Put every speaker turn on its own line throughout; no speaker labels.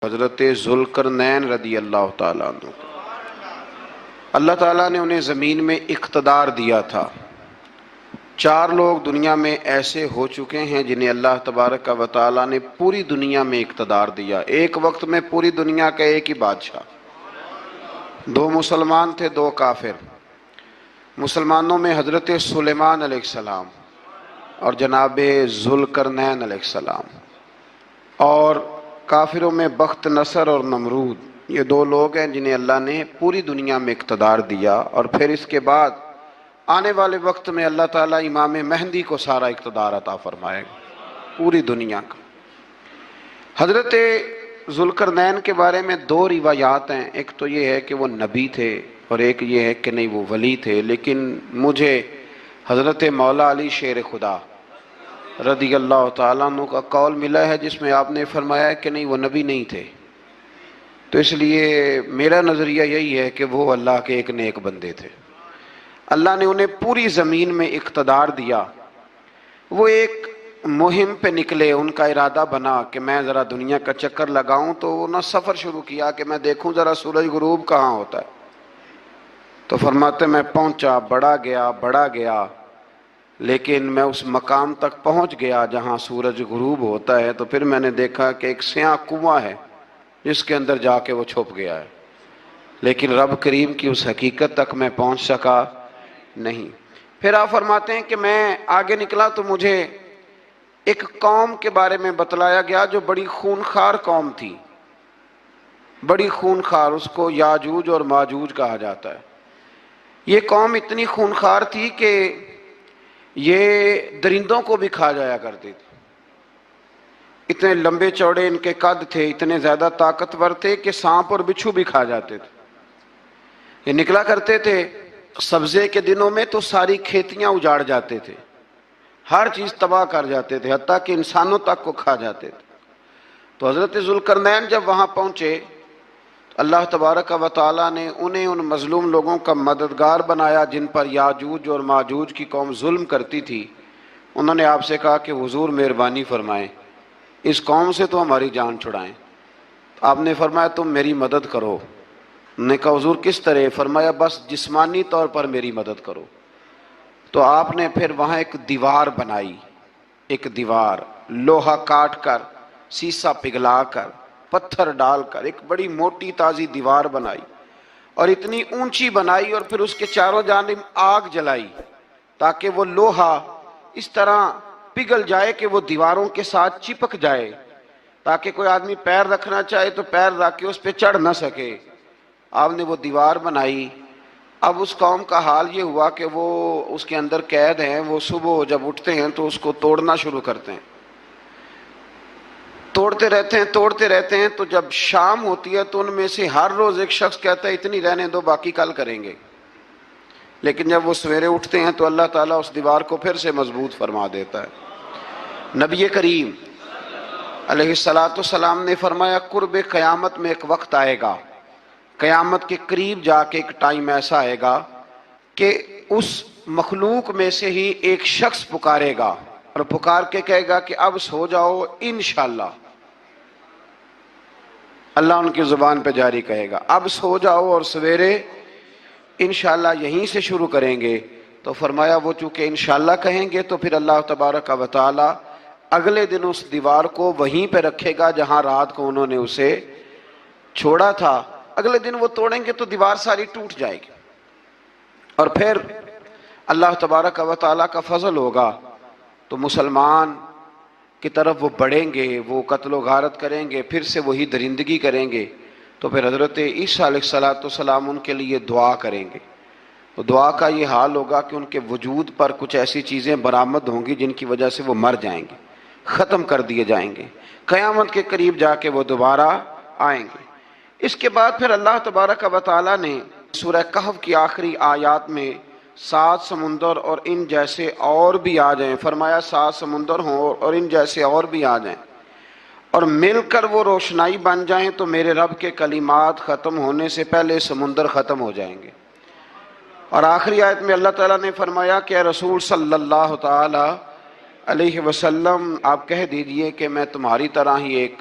حضرت ذوالقرنین رضی اللہ تعالیٰ عنہ، اللہ تعالیٰ نے انہیں زمین میں اقتدار دیا تھا۔ 4 لوگ دنیا میں ایسے ہو چکے ہیں جنہیں اللہ تبارک و تعالیٰ نے پوری دنیا میں اقتدار دیا، ایک وقت میں پوری دنیا کا ایک ہی بادشاہ۔ 2 مسلمان تھے، 2 کافر۔ مسلمانوں میں حضرت سلیمان علیہ السلام اور جناب ذوالقرنین علیہ السلام، اور کافروں میں بخت نصر اور نمرود۔ یہ 2 لوگ ہیں جنہیں اللہ نے پوری دنیا میں اقتدار دیا، اور پھر اس کے بعد آنے والے وقت میں اللہ تعالیٰ امام مہدی کو سارا اقتدار عطا فرمائے گا، پوری دنیا کا۔ حضرت ذوالقرنین کے بارے میں 2 روایات ہیں، ایک تو یہ ہے کہ وہ نبی تھے اور ایک یہ ہے کہ نہیں وہ ولی تھے، لیکن مجھے حضرت مولا علی شیر خدا رضی اللہ تعالیٰ عنہ کا قول ملا ہے جس میں آپ نے فرمایا ہے کہ نہیں وہ نبی نہیں تھے۔ تو اس لیے میرا نظریہ یہی ہے کہ وہ اللہ کے ایک نیک بندے تھے، اللہ نے انہیں پوری زمین میں اقتدار دیا۔ وہ ایک مہم پہ نکلے، ان کا ارادہ بنا کہ میں ذرا دنیا کا چکر لگاؤں، تو انہوں نے سفر شروع کیا کہ میں دیکھوں ذرا سورج غروب کہاں ہوتا ہے۔ تو فرماتے میں پہنچا، بڑا گیا، لیکن میں اس مقام تک پہنچ گیا جہاں سورج غروب ہوتا ہے، تو پھر میں نے دیکھا کہ ایک سیاہ کنواں ہے جس کے اندر جا کے وہ چھپ گیا ہے، لیکن رب کریم کی اس حقیقت تک میں پہنچ سکا نہیں۔ پھر آپ فرماتے ہیں کہ میں آگے نکلا تو مجھے ایک قوم کے بارے میں بتلایا گیا جو بڑی خونخوار قوم تھی، بڑی خونخوار، اس کو یاجوج اور ماجوج کہا جاتا ہے۔ یہ قوم اتنی خونخوار تھی کہ یہ درندوں کو بھی کھا جایا کرتی تھی، اتنے لمبے چوڑے ان کے قد تھے، اتنے زیادہ طاقتور تھے کہ سانپ اور بچھو بھی کھا جاتے تھے۔ یہ نکلا کرتے تھے سبزے کے دنوں میں تو ساری کھیتیاں اجاڑ جاتے تھے، ہر چیز تباہ کر جاتے تھے، حتیٰ کہ انسانوں تک کو کھا جاتے تھے۔ تو حضرت ذوالقرنین جب وہاں پہنچے، اللہ تبارک و تعالیٰ نے انہیں ان مظلوم لوگوں کا مددگار بنایا جن پر یاجوج اور ماجوج کی قوم ظلم کرتی تھی۔ انہوں نے آپ سے کہا کہ حضور مہربانی فرمائیں، اس قوم سے تو ہماری جان چھڑائیں۔ آپ نے فرمایا تم میری مدد کرو۔ انہوں نے کہا حضور کس طرح؟ فرمایا بس جسمانی طور پر میری مدد کرو۔ تو آپ نے پھر وہاں ایک دیوار بنائی، ایک دیوار، لوہا کاٹ کر، سیسا پگھلا کر، پتھر ڈال کر ایک بڑی موٹی تازی دیوار بنائی، اور اتنی اونچی بنائی، اور پھر اس کے چاروں جانب آگ جلائی تاکہ وہ لوہا اس طرح پگھل جائے کہ وہ دیواروں کے ساتھ چپک جائے، تاکہ کوئی آدمی پیر رکھنا چاہے تو پیر رکھ کے اس پہ چڑھ نہ سکے۔ آپ نے وہ دیوار بنائی۔ اب اس قوم کا حال یہ ہوا کہ وہ اس کے اندر قید ہیں، وہ صبح جب اٹھتے ہیں تو اس کو توڑنا شروع کرتے ہیں، توڑتے رہتے ہیں، تو جب شام ہوتی ہے تو ان میں سے ہر روز ایک شخص کہتا ہے اتنی رہنے دو، باقی کل کریں گے۔ لیکن جب وہ سویرے اٹھتے ہیں تو اللہ تعالیٰ اس دیوار کو پھر سے مضبوط فرما دیتا ہے۔ نبی کریم علیہ السلام نے فرمایا قرب قیامت میں ایک وقت آئے گا، قیامت کے قریب جا کے ایک ٹائم ایسا آئے گا کہ اس مخلوق میں سے ہی ایک شخص پکارے گا اور پکار کے کہے گا کہ اب سو جاؤ انشاءاللہ۔ اللہ ان کی زبان پہ جاری کہے گا اب سو جاؤ اور سویرے انشاءاللہ یہیں سے شروع کریں گے۔ تو فرمایا وہ چونکہ انشاءاللہ کہیں گے تو پھر اللہ تبارک و تعالی اگلے دن اس دیوار کو وہیں پہ رکھے گا جہاں رات کو انہوں نے اسے چھوڑا تھا۔ اگلے دن وہ توڑیں گے تو دیوار ساری ٹوٹ جائے گی، اور پھر اللہ تبارک و تعالیٰ کا فضل ہوگا تو مسلمان کی طرف وہ بڑھیں گے، وہ قتل و غارت کریں گے، پھر سے وہی درندگی کریں گے۔ تو پھر حضرت عیسیٰ علیہ السلام ان کے لیے دعا کریں گے۔ تو دعا کا یہ حال ہوگا کہ ان کے وجود پر کچھ ایسی چیزیں برآمد ہوں گی جن کی وجہ سے وہ مر جائیں گے، ختم کر دیے جائیں گے، قیامت کے قریب جا کے وہ دوبارہ آئیں گے۔ اس کے بعد پھر اللہ تبارک و تعالیٰ نے سورہ کہف کی آخری آیات میں 7 سمندر اور ان جیسے اور بھی آ جائیں، فرمایا 7 سمندر ہوں اور ان جیسے اور بھی آ جائیں، اور مل کر وہ روشنائی بن جائیں تو میرے رب کے کلمات ختم ہونے سے پہلے سمندر ختم ہو جائیں گے۔ اور آخری آیت میں اللہ تعالیٰ نے فرمایا کہ اے رسول صلی اللہ تعالی علیہ وسلم آپ کہہ دیجئے کہ میں تمہاری طرح ہی ایک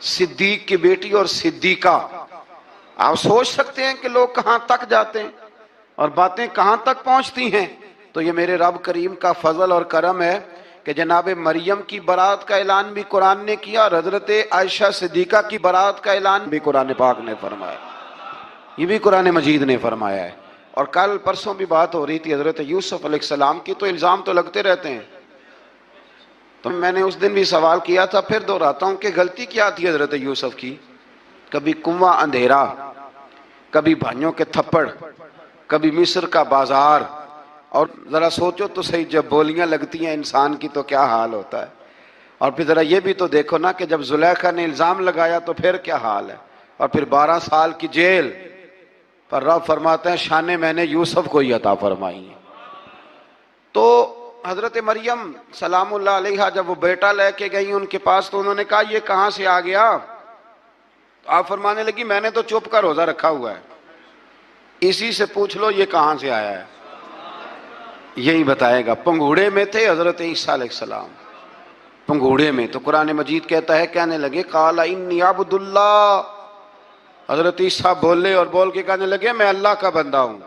صدیق کی بیٹی اور صدیقہ. آپ سوچ سکتے ہیں کہ لوگ کہاں تک جاتے ہیں اور باتیں کہاں تک پہنچتی ہیں. تو یہ میرے رب کریم کا فضل اور کرم ہے کہ جناب مریم کی برات کا اعلان بھی قرآن نے کیا اور حضرت عائشہ صدیقہ کی برات کا اعلان بھی قرآن پاک نے فرمایا. یہ بھی قرآن مجید نے فرمایا ہے. اور کل پرسوں بھی بات ہو رہی تھی حضرت یوسف علیہ السلام کی. تو الزام تو لگتے رہتے ہیں. تو میں نے اس دن بھی سوال کیا تھا, پھر دہراتا ہوں کہ غلطی کیا تھی حضرت یوسف کی. کبھی کنواں اندھیرا, کبھی بھائیوں کے تھپڑ, کبھی مصر کا بازار. اور ذرا سوچو تو صحیح, جب بولیاں لگتی ہیں انسان کی تو کیا حال ہوتا ہے. اور پھر ذرا یہ بھی تو دیکھو نا کہ جب زلیخا نے الزام لگایا تو پھر کیا حال ہے. اور پھر 12 سال کی جیل پر رب فرماتے ہیں شانیں میں نے یوسف کو ہی عطا فرمائی ہیں. تو حضرت مریم سلام اللہ علیہا جب وہ بیٹا لے کے گئی ان کے پاس تو انہوں نے کہا یہ کہاں سے آ گیا. تو آپ فرمانے لگی میں نے تو چپ کر روزہ رکھا ہوا ہے, اسی سے پوچھ لو یہ کہاں سے آیا ہے, یہی بتائے گا. پنگوڑے میں تھے حضرت عیسیٰ علیہ السلام, پنگوڑے میں. تو قرآن مجید کہتا ہے کہنے لگے قال انی عبد اللہ. حضرت عیسیٰ بولے اور بول کے کہنے لگے میں اللہ کا بندہ ہوں.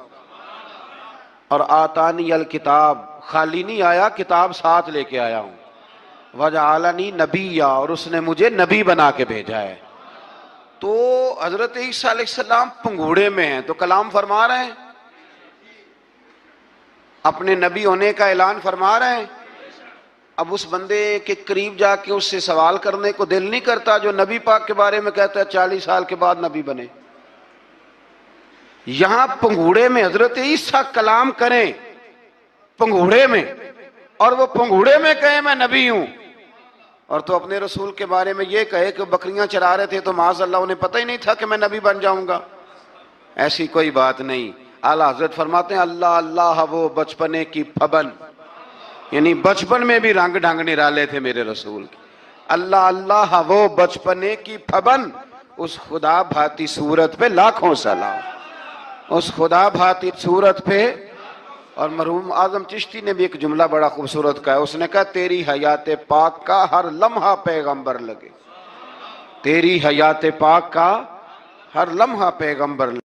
اور آتانی الکتاب, خالی نہیں آیا, کتاب ساتھ لے کے آیا ہوں. وجعلنی نبیا, اور اس نے مجھے نبی بنا کے بھیجا ہے. تو حضرت عیسیٰ علیہ السلام پنگوڑے میں ہیں تو کلام فرما رہے ہیں, اپنے نبی ہونے کا اعلان فرما رہے ہیں. اب اس بندے کے قریب جا کے اس سے سوال کرنے کو دل نہیں کرتا جو نبی پاک کے بارے میں کہتا ہے 40 سال کے بعد نبی بنے. یہاں پنگوڑے میں حضرت عیسیٰ کلام کریں, پنگوڑے میں, اور وہ پنگوڑے میں کہے میں نبی ہوں. اور تو اپنے رسول کے بارے میں یہ کہے کہ بکریاں چرا رہے تھے تو معاذ اللہ انہیں پتہ ہی نہیں تھا کہ میں نبی بن جاؤں گا. ایسی کوئی بات نہیں. اعلیٰ حضرت فرماتے ہیں اللہ اللہ وہ بچپنے کی پھبن, یعنی بچپن میں بھی رنگ ڈھنگ نرالے تھے میرے رسول کے. اللہ اللہ وہ بچپنے کی پھبن, اس خدا بھاتی صورت پہ لاکھوں سلام, اس خدا بھاتی صورت پہ. اور مرحوم اعظم چشتی نے بھی ایک جملہ بڑا خوبصورت کہا, اس نے کہا تیری حیات پاک کا ہر لمحہ پیغمبر لگے, تیری حیات پاک کا ہر لمحہ پیغمبر لگے.